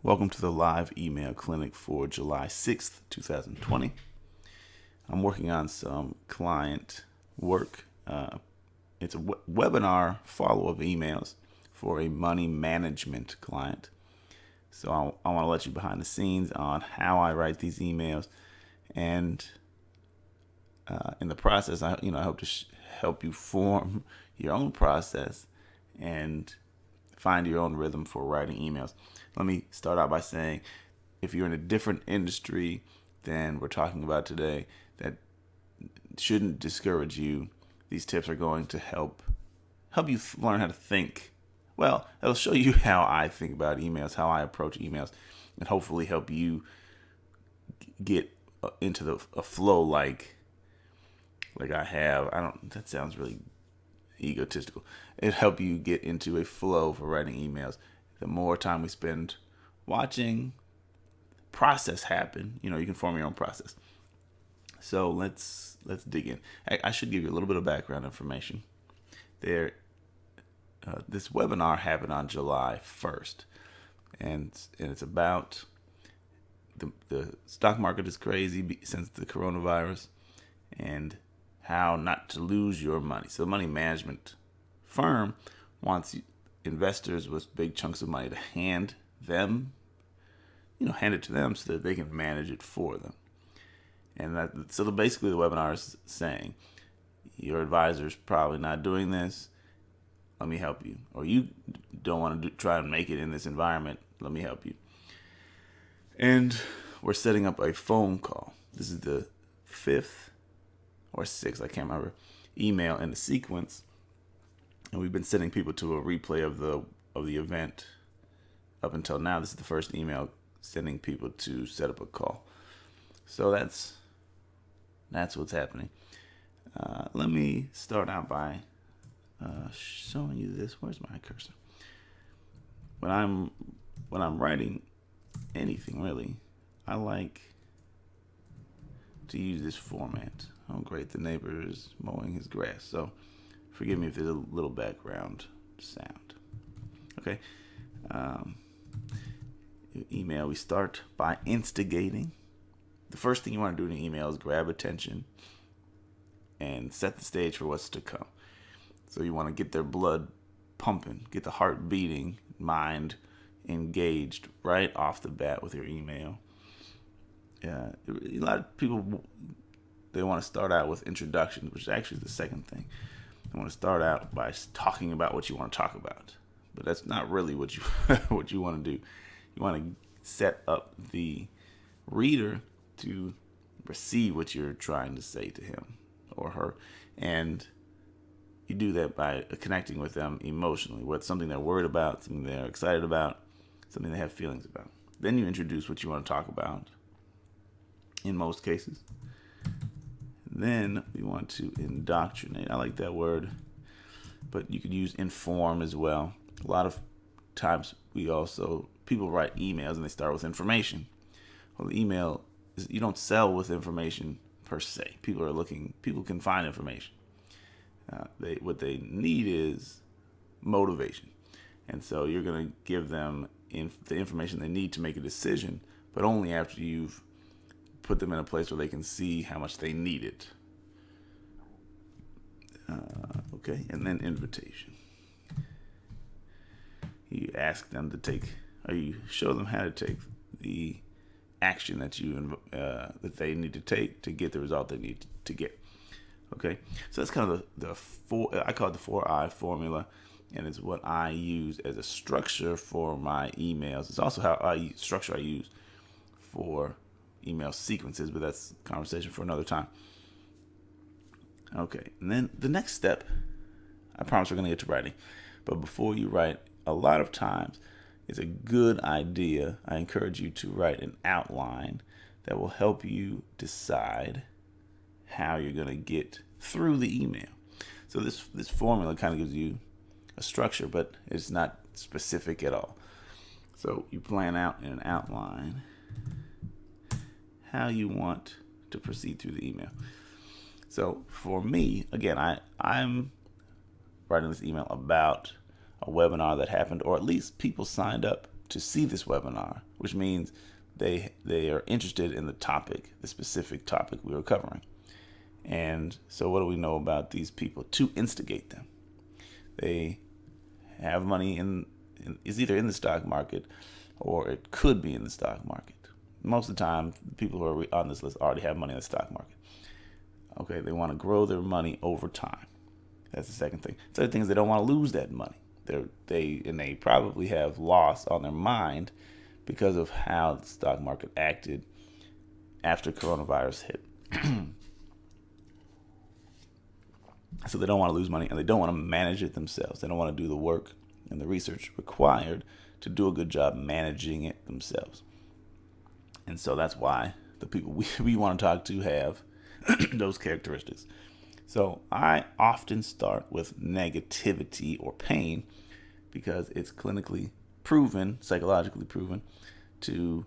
Welcome to the live email clinic for July 6th, 2020. I'm working on some client work. It's a webinar follow-up emails for a money management client. So I want to let you behind the scenes on how I write these emails, and in the process, I hope to help you form your own process and find your own rhythm for writing emails. Let me start out by saying, if you're in a different industry than we're talking about today, that shouldn't discourage you. These tips are going to help you learn how to think. Well, it'll show you how I think about emails, how I approach emails, and hopefully help you get into a flow like I have. That sounds really egotistical. It'll help you get into a flow for writing emails. The more time we spend watching process happen, you can form your own process. So let's dig in. I should give you a little bit of background information. This webinar happened on July 1st, and it's about the stock market is crazy since the coronavirus, and how not to lose your money. So the money management firm wants investors with big chunks of money to hand it to them so that they can manage it for them. And so basically the webinar is saying, your advisor's probably not doing this. Let me help you. Or you don't want to try and make it in this environment. Let me help you. And we're setting up a phone call. This is the 5th or 6th, I can't remember, email in the sequence. And we've been sending people to a replay of the event up until now. This is the first email sending people to set up a call. So that's what's happening. Let me start out by showing you this. Where's my cursor? When I'm writing anything really, I like to use this format. Oh, great! The neighbor is mowing his grass. So forgive me if there's a little background sound. Okay. Email. We start by instigating. The first thing you want to do in an email is grab attention and set the stage for what's to come. So you want to get their blood pumping, get the heart beating, mind engaged right off the bat with your email. A lot of people, they want to start out with introductions, which is actually the second thing. You want to start out by talking about what you want to talk about, but that's not really what you what you want to do. You want to set up the reader to receive what you're trying to say to him or her, and you do that by connecting with them emotionally, whether it's something they're worried about, something they're excited about, something they have feelings about. Then you introduce what you want to talk about, in most cases. Then we want to indoctrinate. I like that word, but you could use inform as well. A lot of times people write emails and they start with information. Well, the email is, you don't sell with information per se. People can find information. What they need is motivation. And so you're going to give them the information they need to make a decision, but only after you've put them in a place where they can see how much they need it. Okay, and then invitation. You ask them to you show them how to take the action that they need to take to get the result they need to get. Okay, so that's kind of I call it the 4I formula, and it's what I use as a structure for my emails. It's also how I use for email sequences, but that's a conversation for another time. Okay, and then the next step, I promise we're going to get to writing, but before you write, a lot of times it's a good idea. I encourage you to write an outline that will help you decide how you're going to get through the email. So this formula kind of gives you a structure, but it's not specific at all. So you plan out in an outline how you want to proceed through the email. So for me, again, I'm writing this email about a webinar that happened, or at least people signed up to see this webinar, which means they are interested in the topic, the specific topic we were covering. And so what do we know about these people to instigate them? They have money is either in the stock market or it could be in the stock market. Most of the time, people who are on this list already have money in the stock market. Okay, they want to grow their money over time. That's the second thing. The third thing is they don't want to lose that money. They probably have loss on their mind because of how the stock market acted after coronavirus hit. So they don't want to lose money, and they don't want to manage it themselves. They don't want to do the work and the research required to do a good job managing it themselves. And so that's why the people we want to talk to have those characteristics. So I often start with negativity or pain because it's clinically proven, psychologically proven, to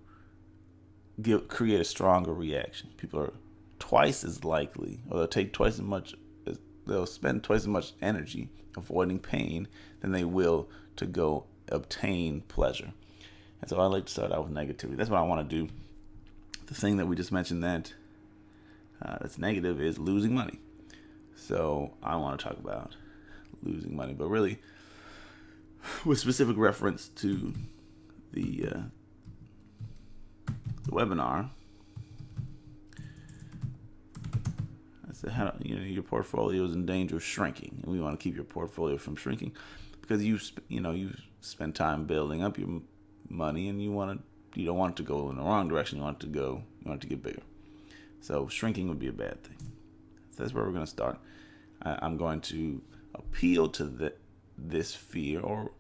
create a stronger reaction. People are twice as likely, or they'll spend twice as much energy avoiding pain than they will to go obtain pleasure. And so I like to start out with negativity. That's what I want to do. The thing that we just mentioned that's negative is losing money. So I want to talk about losing money, but really with specific reference to the webinar. I said, your portfolio is in danger of shrinking, and we want to keep your portfolio from shrinking because you spend time building up your money, and you don't want it to go in the wrong direction. You want it to get bigger. So shrinking would be a bad thing. So that's where we're going to start. I'm going to appeal to this fear, or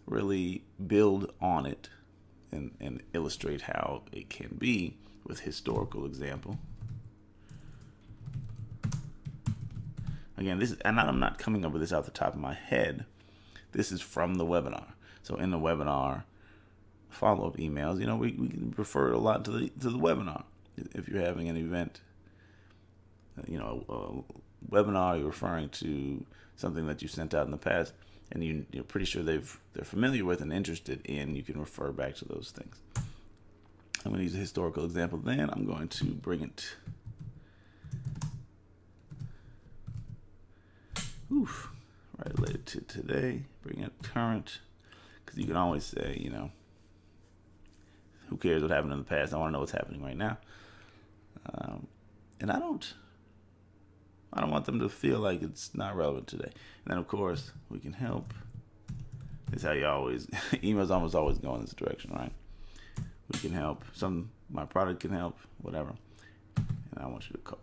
really build on it and illustrate how it can be with historical example. Again, I'm not coming up with this off the top of my head. This is from the webinar. So in the webinar follow-up emails, we can refer a lot to the webinar. If you're having an event, a webinar, you're referring to something that you sent out in the past, and you're pretty sure they're familiar with and interested in, you can refer back to those things. I'm going to use a historical example. Then I'm going to bring it right related to today, bring it current, because you can always say, who cares what happened in the past? I want to know what's happening right now. And I don't want them to feel like it's not relevant today. And then, of course, we can help. It's how emails almost always go in this direction, right? We can help. My product can help, whatever. And I want you to call.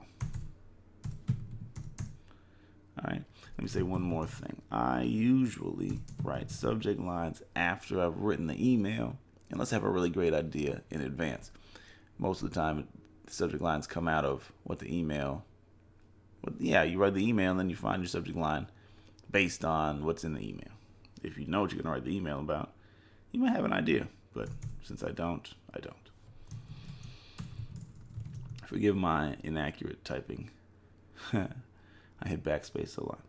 All right. Let me say one more thing. I usually write subject lines after I've written the email, unless I have a really great idea in advance. Most of the time, the subject lines come out of what the email. You write the email and then you find your subject line based on what's in the email. If you know what you're going to write the email about, you might have an idea. But since I don't. Forgive my inaccurate typing. I hit backspace a lot.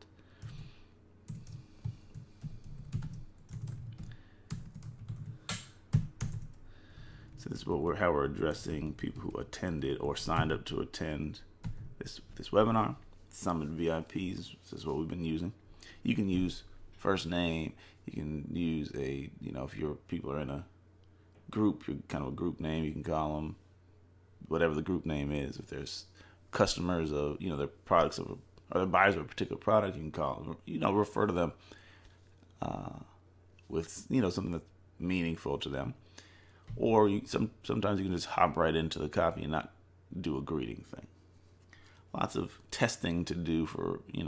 So this is how we're addressing people who attended or signed up to attend this webinar. Summit VIPs. This is what we've been using. You can use first name. You can use if your people are in a group, you're kind of a group name. You can call them whatever the group name is. If there's customers of their products or they're buyers of a particular product, you can call them. Refer to them with something that's meaningful to them. Or sometimes you can just hop right into the copy and not do a greeting thing. Lots of testing to do for, you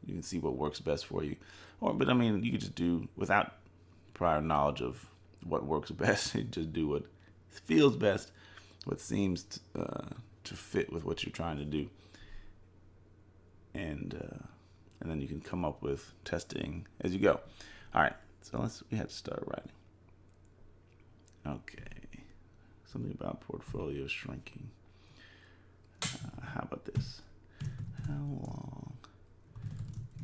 can see what works best for you. But you could just do without prior knowledge of what works best. You just do what feels best, what seems to fit with what you're trying to do. And then you can come up with testing as you go. All right, so we have to start writing. Okay, something about portfolio shrinking. How about this? How long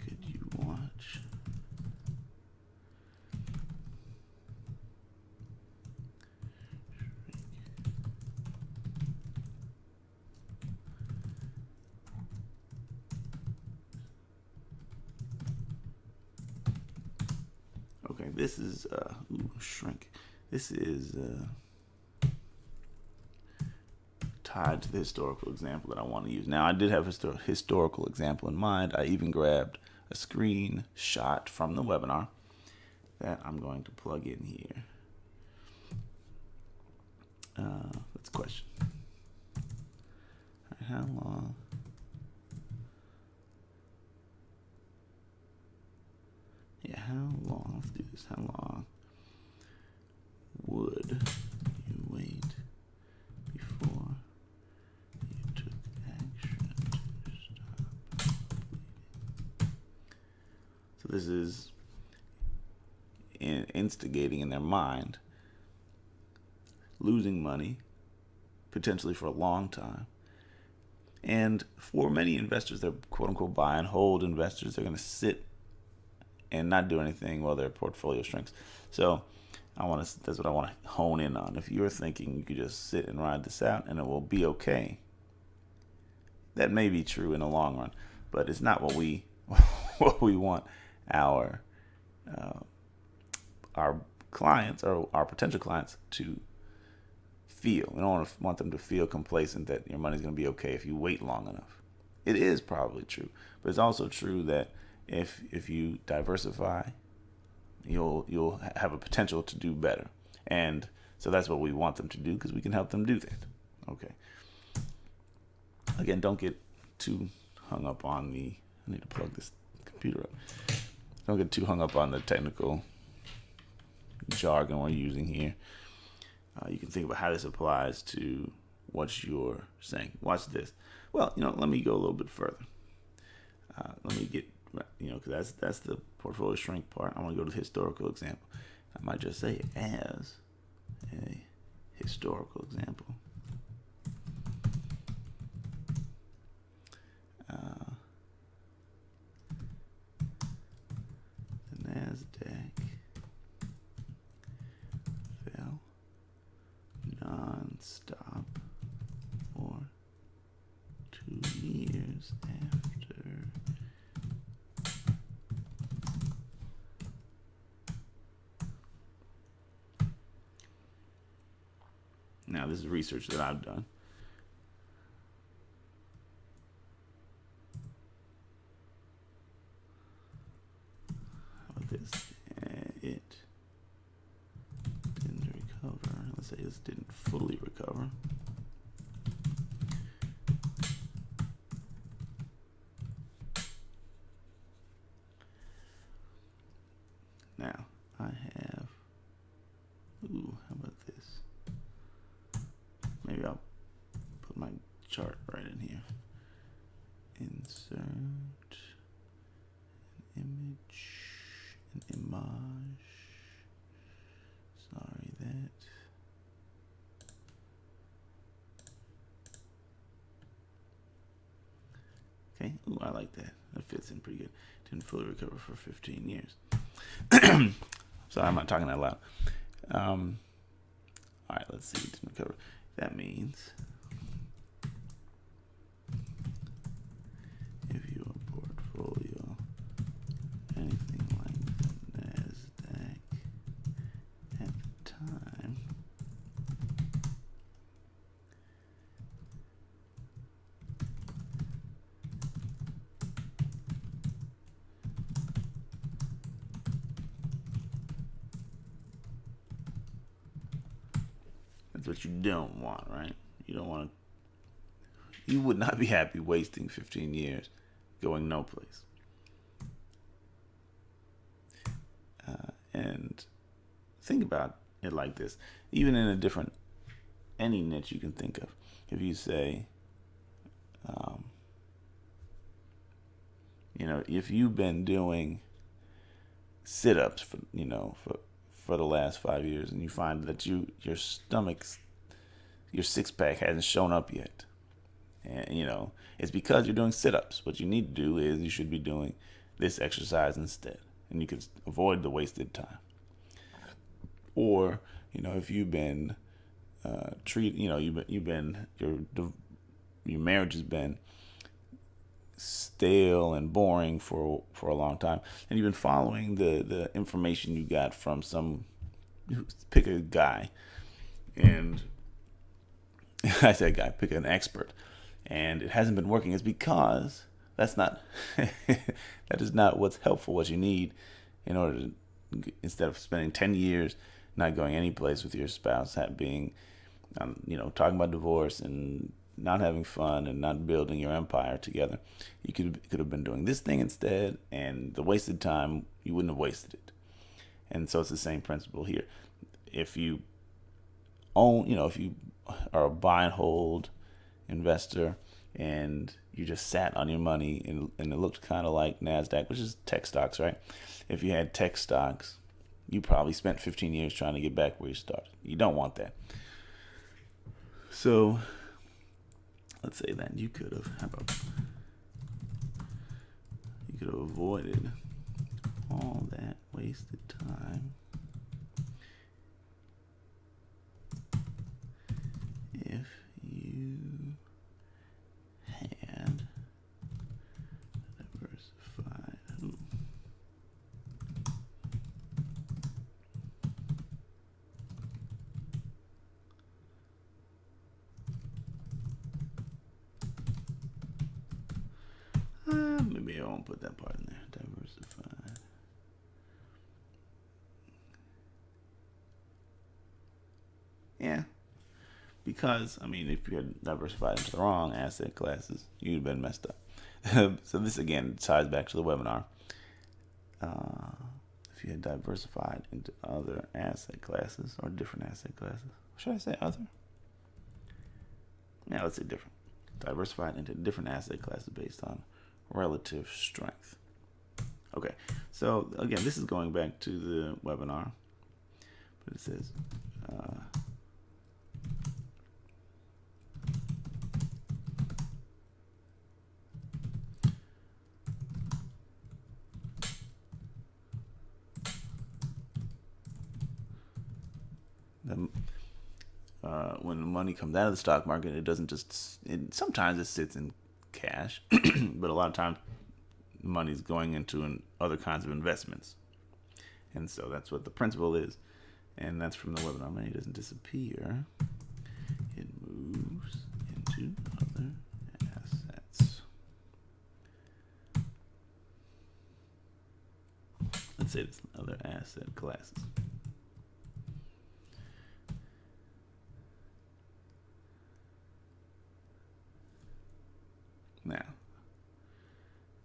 could you watch this is shrink. This is tied to the historical example that I want to use. Now, I did have a historical example in mind. I even grabbed a screenshot from the webinar that I'm going to plug in here. Let's question. All right, how long? Yeah, how long? Let's do this. How long would you wait before you took action to stop bleeding? So this is instigating in their mind losing money, potentially for a long time. And for many investors, they're quote unquote buy and hold investors. They're going to sit and not do anything while their portfolio shrinks. So that's what I want to hone in on. If you're thinking you could just sit and ride this out and it will be okay, that may be true in the long run, but it's not what we want our clients or our potential clients to feel. We don't want them to feel complacent that your money's going to be okay if you wait long enough. It is probably true, but it's also true that if you diversify, you'll have a potential to do better. And so that's what we want them to do, because we can help them do that. Okay. Again, don't get too hung up on I need to plug this computer up. Don't get too hung up on the technical jargon we're using here. You can think about how this applies to what you're saying. Watch this. Well, let me go a little bit further. Let me get, because that's the portfolio shrink part. I want to go to the historical example. I might just say it as a historical example. The NASDAQ fell non-stop for 2 years after now this is research that I've done. How about this? It didn't recover. Let's say this didn't fully recover. Now, I have, how about this? Maybe I'll put my chart right in here. Insert an image, sorry, that. Okay, I like that. That fits in pretty good. Didn't fully recover for 15 years. Sorry, I'm not talking that loud. All right, let's see. Didn't recover. That means if your portfolio anything like the NASDAQ at the time, that's what you don't want, right? You would not be happy wasting 15 years going no place. And think about it like this. Even in any niche you can think of. If you say, if you've been doing sit-ups for the last 5 years, and you find that your six-pack hasn't shown up yet, and it's because you're doing sit-ups. What you need to do is you should be doing this exercise instead, and you can avoid the wasted time. Or if you've been your marriage has been stale and boring for a long time, and you've been following the information you got from pick a guy, and I said guy, pick an expert, and it hasn't been working, is because that's not that is not what's helpful, what you need in order to, instead of spending 10 years not going any place with your spouse, being talking about divorce and not having fun and not building your empire together. You could have been doing this thing instead, and the wasted time, you wouldn't have wasted it. And so it's the same principle here. If you if you are a buy and hold investor and you just sat on your money and it looked kind of like NASDAQ, which is tech stocks, right? If you had tech stocks, you probably spent 15 years trying to get back where you started. You don't want that. So let's say that you could have avoided all that wasted time if you had diversified. Maybe I won't put that part in there. Diversified. Yeah. Because, if you had diversified into the wrong asset classes, you'd have been messed up. So this, again, ties back to the webinar. If you had diversified into other asset classes or different asset classes. Should I say other? Yeah, let's say different. Diversified into different asset classes based on relative strength. Okay, so again, this is going back to the webinar, but it says when the money comes out of the stock market, it doesn't sometimes it sits in cash, but a lot of times money's going into other kinds of investments. And so that's what the principle is. And that's from the webinar. Money doesn't disappear. It moves into other assets. Let's say it's other asset classes. Now,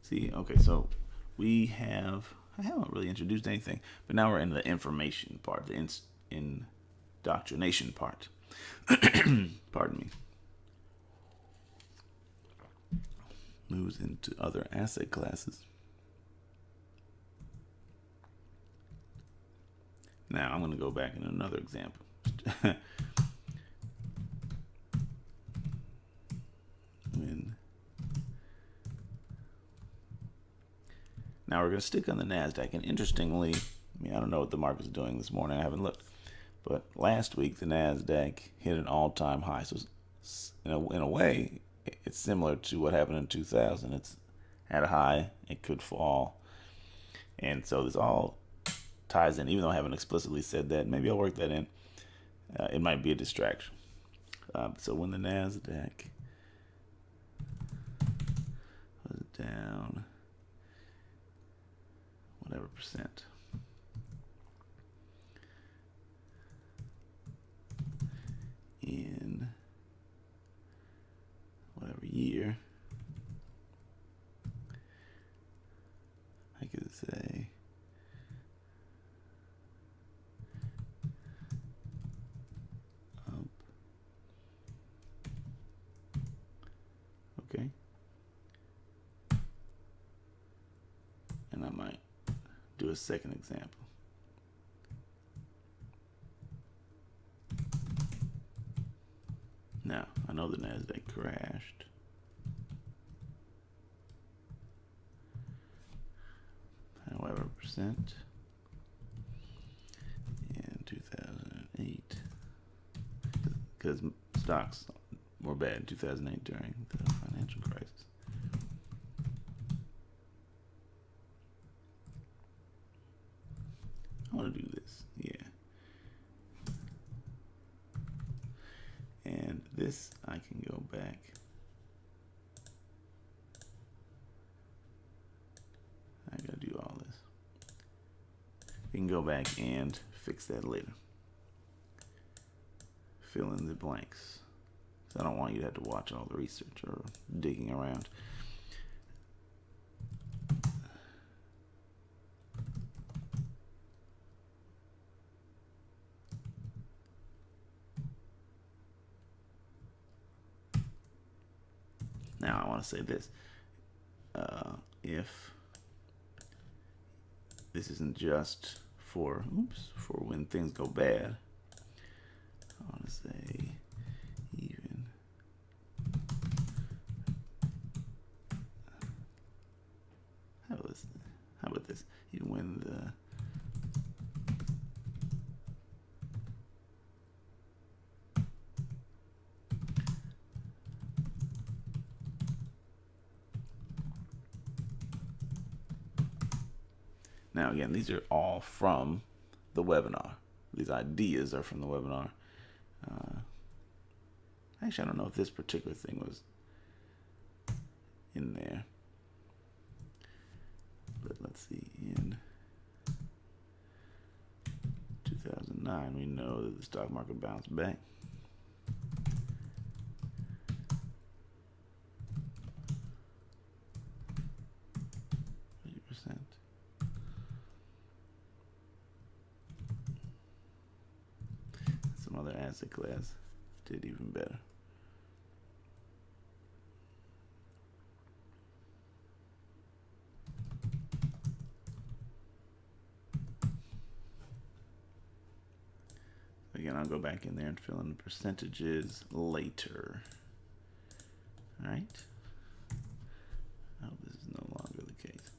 see, okay, so I haven't really introduced anything, but now we're in the information part, the indoctrination part. Pardon me. Moves into other asset classes. Now, I'm going to go back in another example. Now we're going to stick on the NASDAQ. And interestingly, I don't know what the market's doing this morning. I haven't looked. But last week, the NASDAQ hit an all-time high. So in a way, it's similar to what happened in 2000. It's at a high. It could fall. And so this all ties in. Even though I haven't explicitly said that, maybe I'll work that in. It might be a distraction. So when the NASDAQ was down whatever percent, in whatever year, I could say up. Okay. And I might do a second example. Now, I know the NASDAQ crashed. However, percent in 2008, because stocks were bad in 2008 during the financial crisis. And this, I can go back. I gotta do all this. You can go back and fix that later. Fill in the blanks. So I don't want you to have to watch all the research or digging around. Now I want to say this. If this isn't just for when things go bad, I want to say even how about this? Even when the Now, again, these are all from the webinar. These ideas are from the webinar. Actually, I don't know if this particular thing was in there. But let's see. In 2009, we know that the stock market bounced back. Some other asset class did even better. Again, I'll go back in there and fill in the percentages later. All right. I hope this is no longer the case.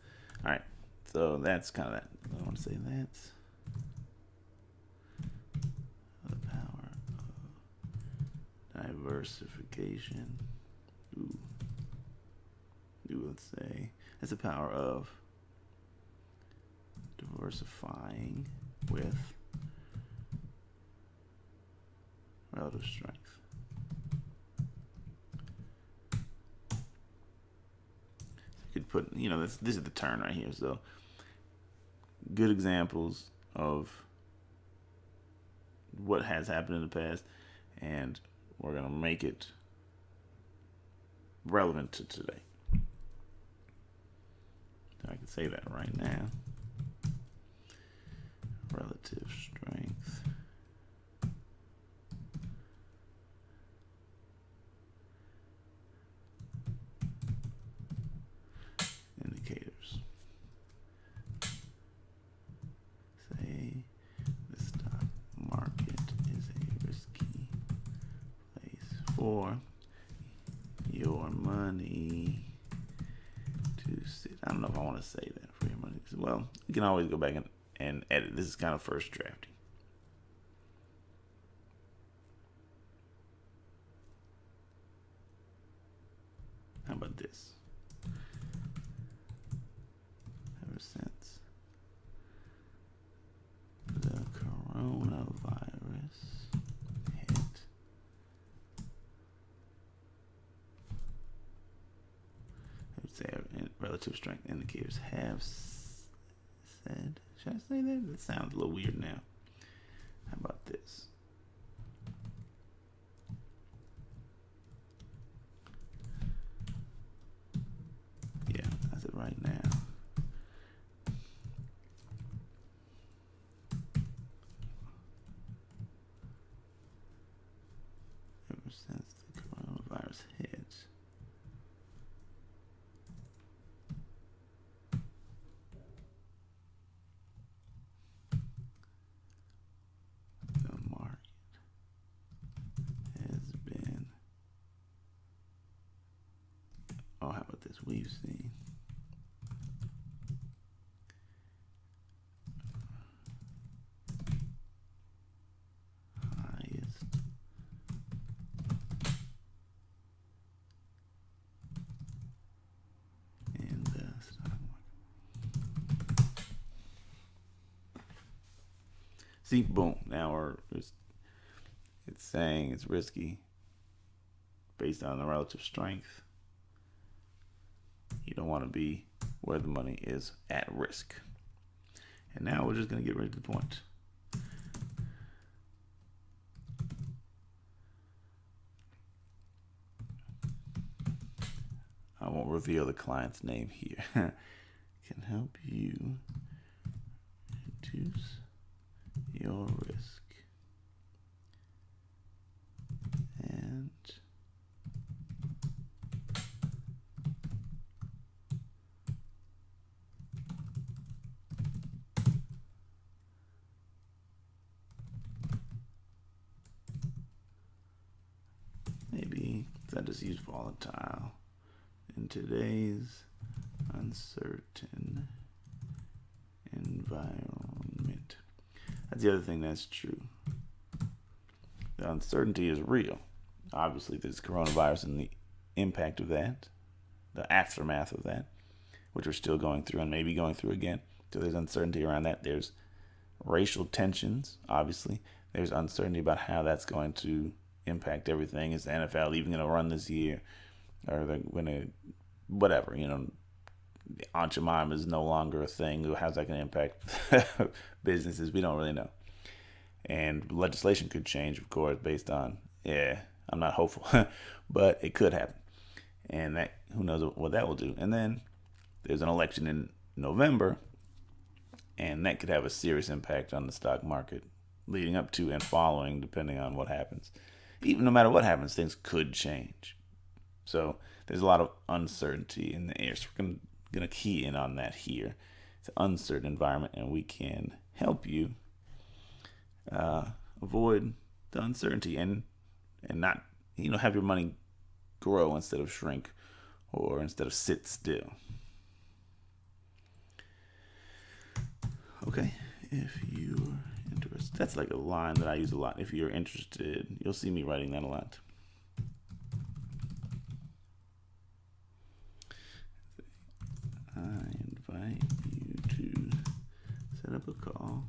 All right. So that's kind of that. I want to say that's the power of diversification. Let's say that's the power of diversifying with relative strength. You could put, this is the turn right here. So good examples of what has happened in the past, and we're going to make it relevant to today. So I can say that right now. Relative strength. Indicators. Say the stock market is a risky place for your money to sit. I don't know if I want to say that for your money. Well, you can always go back and edit. This is kind of first drafting. How about this? Ever since the coronavirus hit, I would say relative strength indicators have said, should I say that? That sounds a little weird now. How about this? Yeah, that's it right now. Ever since the coronavirus hit, the market has been, how about this? We've seen highest in the stock market. See, boom. Now it's saying it's risky. based on the relative strength. You don't want to be where the money is at risk. And now we're just going to get right to the point. I won't reveal the client's name here. Can help you reduce your risk and maybe I just use volatile in today's uncertain environment. That's the other thing that's true. The uncertainty is real. Obviously, there's coronavirus and the impact of that, the aftermath of that, which we're still going through and maybe going through again. So there's uncertainty around that. There's racial tensions, obviously. There's uncertainty about how that's going to impact everything. Is the NFL even going to run this year? Or they're going to, whatever, Aunt Jemima is no longer a thing. How's that going to impact businesses? We don't really know. And legislation could change, of course, based on, I'm not hopeful, but it could happen. And that, who knows what that will do. And then there's an election in November, and that could have a serious impact on the stock market leading up to and following, depending on what happens. Even no matter what happens, things could change. So there's a lot of uncertainty in the air. So we're going to key in on that here. It's an uncertain environment, and we can help you avoid the uncertainty and not, have your money grow instead of shrink or instead of sit still. Okay, if you're interested, that's like a line that I use a lot. If you're interested, you'll see me writing that a lot. I invite you to set up a call.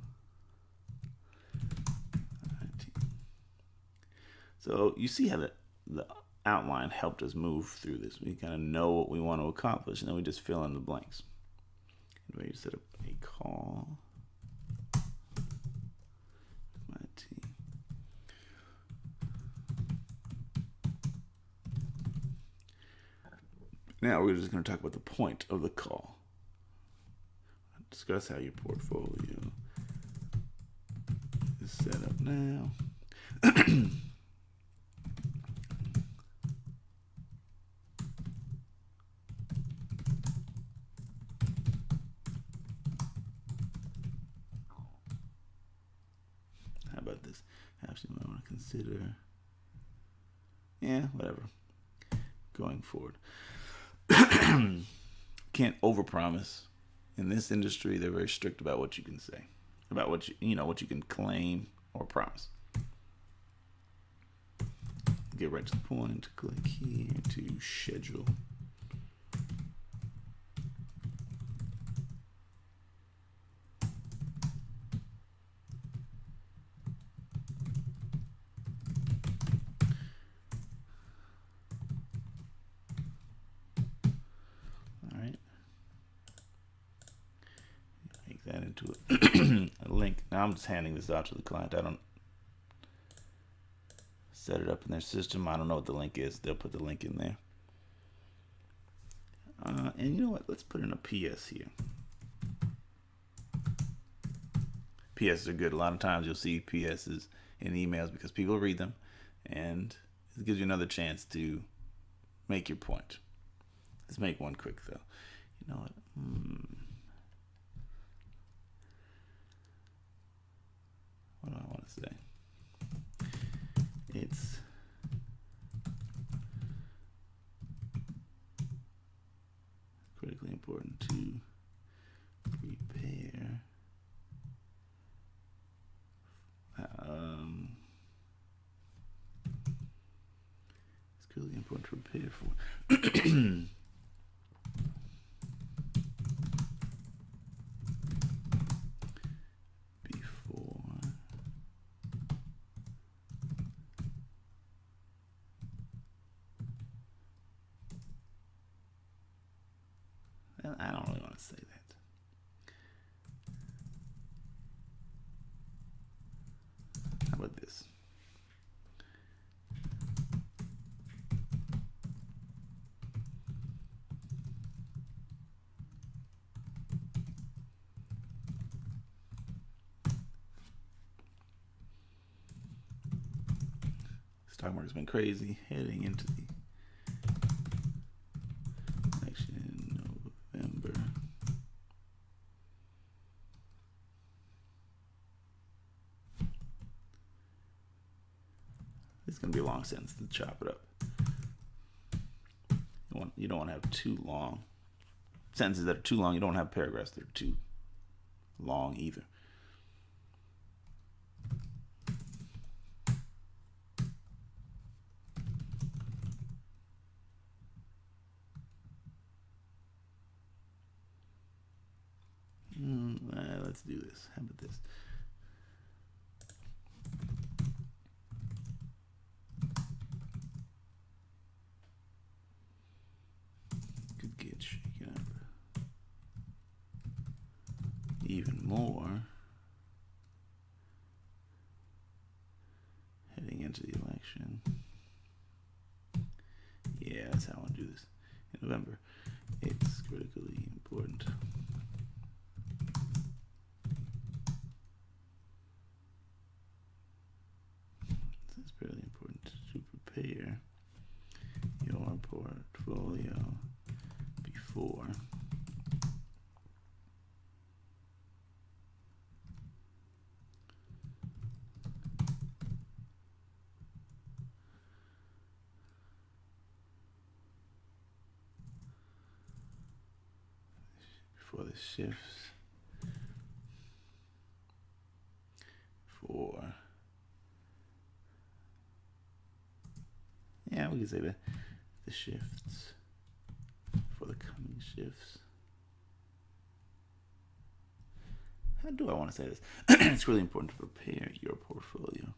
So you see how the outline helped us move through this. We kind of know what we want to accomplish, and then we just fill in the blanks. Invite you to set up a call with my team. Now we're just going to talk about the point of the call. Discuss how your portfolio is set up now. How about this? Perhaps you might want to consider, whatever, going forward. Can't overpromise. In this industry, they're very strict about what you can say, about what what you can claim or promise. Get right to the point. Click here to schedule. That into a link. Now I'm just handing this out to the client. I don't set it up in their system. I don't know what the link is. They'll put the link in there. And you know what? Let's put in a PS here. PSs are good. A lot of times you'll see PSs in emails because people read them, and it gives you another chance to make your point. Let's make one quick though. You know what? What do I want to say? It's critically important to prepare. It's critically important to prepare for. I don't really want to say that. How about this? Stock market's been crazy heading into the election in November. It's going to be a long sentence to chop it up. You don't want to have too long sentences that are too long. You don't have paragraphs that are too long either. Let's do this. How about this? Could get shaken up even more heading into the election. Yeah, that's how I want to do this. In November, it's critically important. It's really important to prepare your portfolio before the shifts, we can say the shifts, for the coming shifts. How do I want to say this? It's really important to prepare your portfolio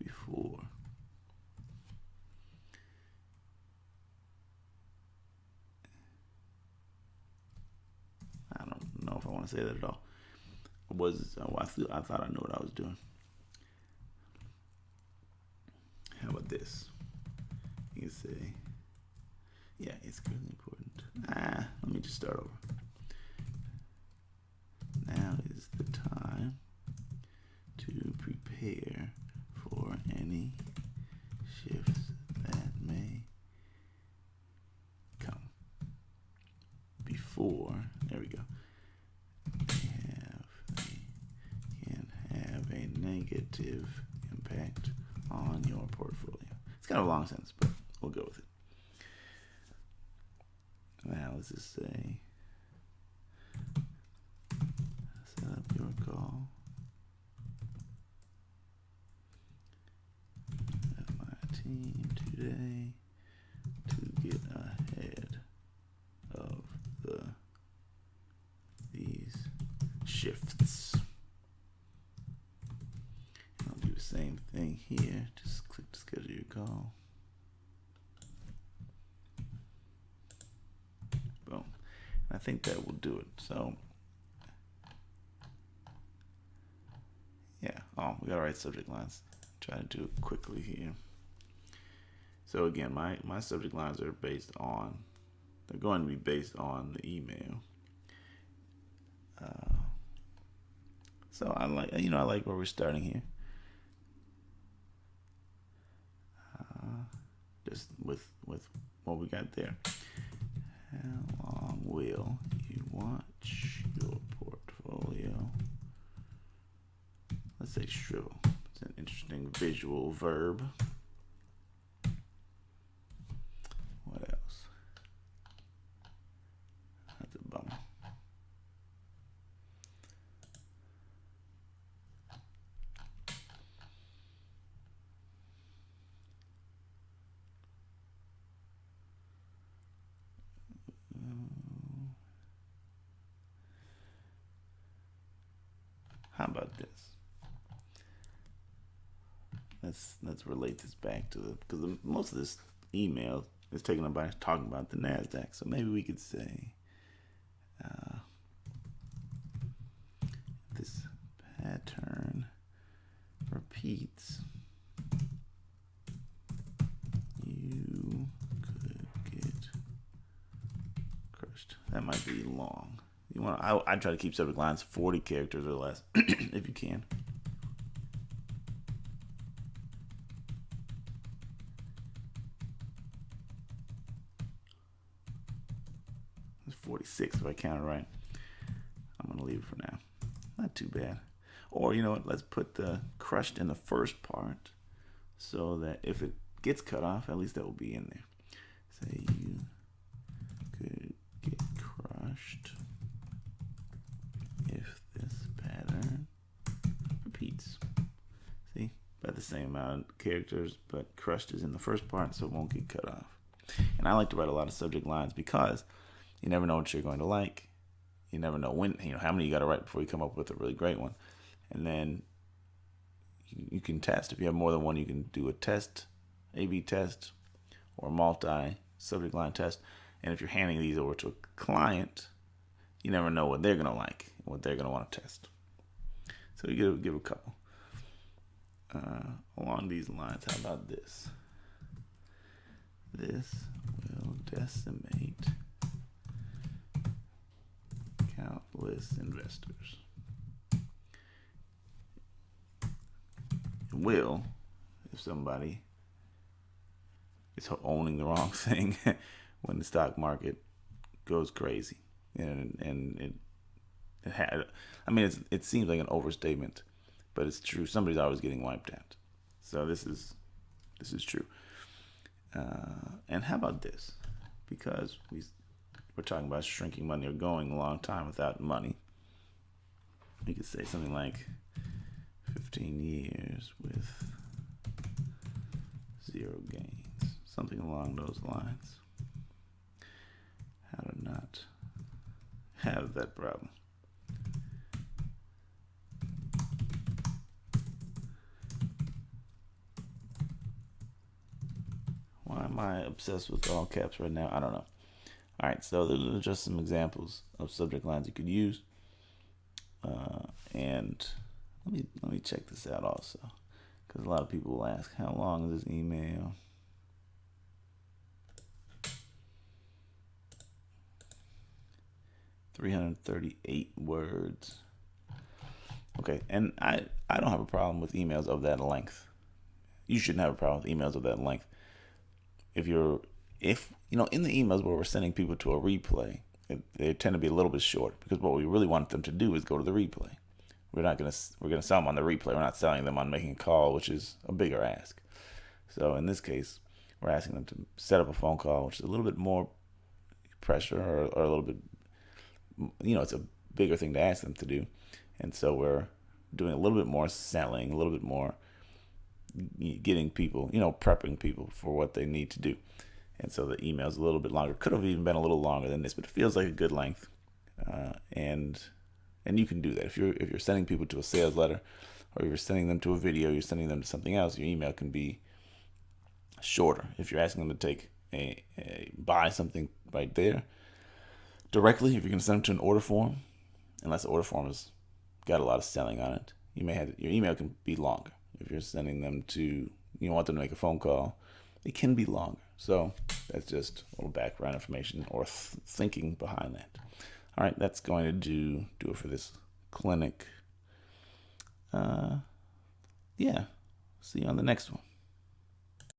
before I don't know if I want to say that at all. I thought I knew what I was doing. How about this? You can say, yeah, it's really important. Let me just start over. Now is the time to prepare for any shifts that may come before. There we go. Can have a negative impact on your portfolio. It's kind of a long sentence, but we'll go with it. Now let's just say, set up your call with my team today to get ahead of these shifts. And I'll do the same thing here. Just click to schedule your call. Boom. I think that will do it. So, yeah. We gotta write subject lines. Try to do it quickly here. So again, my subject lines are they're going to be based on the email. So I like where we're starting here. Just with what we got there. How long will you watch your portfolio? Let's say shrivel. It's an interesting visual verb. What else? That's a bummer. How about this? Let's relate this back to because most of this email is talking about the NASDAQ. So maybe we could say, this pattern repeats, you could get crushed. That might be long. You want? I try to keep subject lines 40 characters or less, if you can. It's 46 if I count it right. I'm gonna leave it for now. Not too bad. Or you know what? Let's put the crushed in the first part, so that if it gets cut off, at least that will be in there. Say you could get crushed if this pattern repeats. See, by the same amount of characters, but crushed is in the first part, so it won't get cut off. And I like to write a lot of subject lines because you never know what you're going to like. You never know when, how many you got to write before you come up with a really great one. And then you can test. If you have more than one, you can do a test, A/B test, or a multi-subject line test. And if you're handing these over to a client, you never know what they're going to like, what they're going to want to test. So you give a couple. Along these lines, how about this? This will decimate countless investors. It will, if somebody is owning the wrong thing when the stock market goes crazy. And it had, I mean, it seems like an overstatement, but it's true. Somebody's always getting wiped out. So this is true. And how about this? Because we're talking about shrinking money or going a long time without money. We could say something like 15 years with zero gains. Something along those lines. How to not have that problem. Why am I obsessed with all caps right now? I don't know. All right, so those are just some examples of subject lines you could use. And let me check this out also, because a lot of people will ask, how long is this email? $338 words. Okay, and I don't have a problem with emails of that length. You shouldn't have a problem with emails of that length. If in the emails where we're sending people to a replay, they tend to be a little bit short, because what we really want them to do is go to the replay. We're gonna sell them on the replay. We're not selling them on making a call, which is a bigger ask. So in this case, we're asking them to set up a phone call, which is a little bit more pressure, or a little bit, it's a bigger thing to ask them to do. And so we're doing a little bit more selling, a little bit more getting people, prepping people for what they need to do. And so the email's a little bit longer. Could have even been a little longer than this, but it feels like a good length. And you can do that. If you're sending people to a sales letter, or you're sending them to a video, you're sending them to something else, your email can be shorter. If you're asking them to take buy something right there directly, if you're going to send them to an order form, unless the order form has got a lot of selling on it, your email can be longer. If you're sending them to, want them to make a phone call, it can be longer. So that's just a little background information or thinking behind that. All right, that's going to do it for this clinic. See you on the next one.